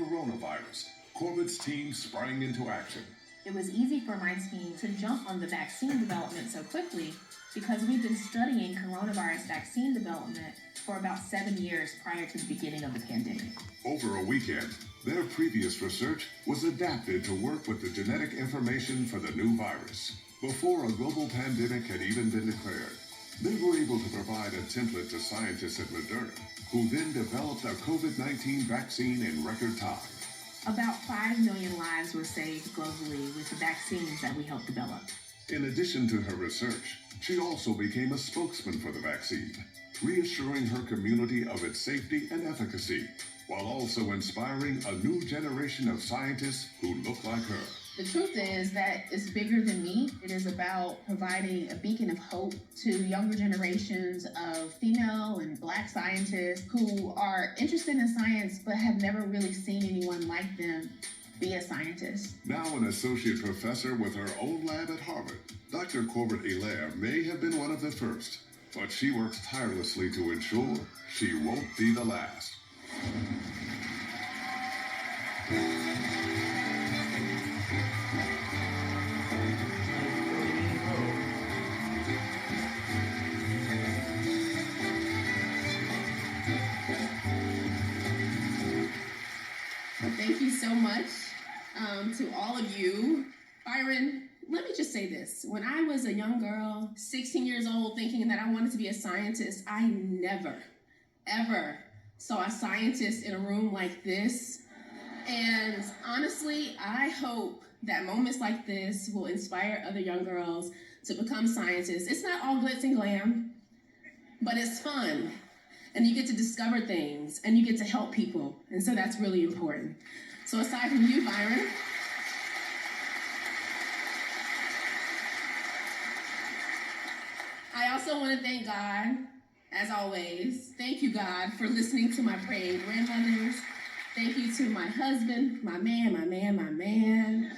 coronavirus, Corbett's team sprang into action. It was easy for my team to jump on the vaccine development so quickly because we've been studying coronavirus vaccine development for about 7 years prior to the beginning of the pandemic. Over a weekend, their previous research was adapted to work with the genetic information for the new virus. Before a global pandemic had even been declared, they were able to provide a template to scientists at Moderna, who then developed a COVID-19 vaccine in record time. About 5 million lives were saved globally with the vaccines that we helped develop. In addition to her research, she also became a spokesman for the vaccine, reassuring her community of its safety and efficacy, while also inspiring a new generation of scientists who look like her. The truth is that it's bigger than me. It is about providing a beacon of hope to younger generations of female and Black scientists who are interested in science but have never really seen anyone like them be a scientist. Now an associate professor with her own lab at Harvard, Dr. Corbett may have been one of the first, but she works tirelessly to ensure she won't be the last. Thank you so much to all of you. Byron, let me just say this. When I was a young girl, 16 years old, thinking that I wanted to be a scientist, I never, ever saw a scientist in a room like this. And honestly, I hope that moments like this will inspire other young girls to become scientists. It's not all glitz and glam, but it's fun. And you get to discover things, and you get to help people. And so that's really important. So aside from you, Byron, I also want to thank God, as always. Thank you, God, for listening to my praying grandmothers. Thank you to my husband, my man,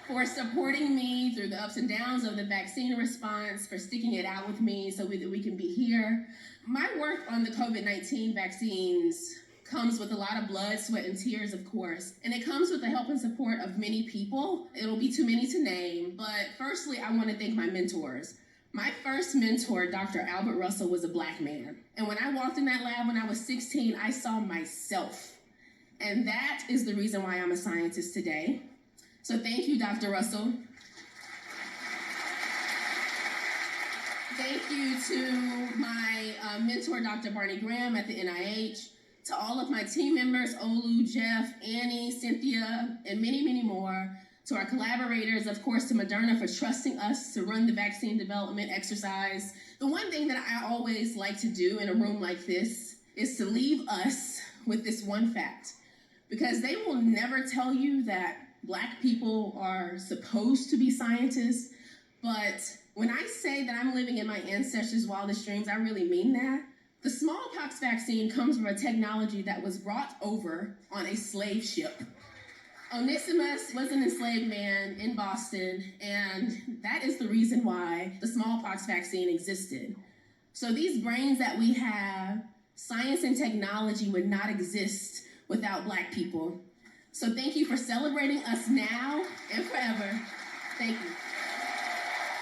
for supporting me through the ups and downs of the vaccine response, for sticking it out with me so that we can be here. My work on the COVID-19 vaccines comes with a lot of blood, sweat, and tears, of course, and it comes with the help and support of many people. It'll be too many to name, but firstly, I want to thank my mentors. My first mentor, Dr. Albert Russell, was a Black man, and when I walked in that lab when I was 16, I saw myself, and that is the reason why I'm a scientist today. So thank you, Dr. Russell. Thank you to my mentor, Dr. Barney Graham at the NIH, to all of my team members, Olu, Jeff, Annie, Cynthia, and many, many more, to our collaborators, of course, to Moderna for trusting us to run the vaccine development exercise. The one thing that I always like to do in a room like this is to leave us with this one fact, because they will never tell you that Black people are supposed to be scientists, but when I say that I'm living in my ancestors' wildest dreams, I really mean that. The smallpox vaccine comes from a technology that was brought over on a slave ship. Onesimus was an enslaved man in Boston, and that is the reason why the smallpox vaccine existed. So these brains that we have, science and technology would not exist without Black people. So thank you for celebrating us now and forever. Thank you.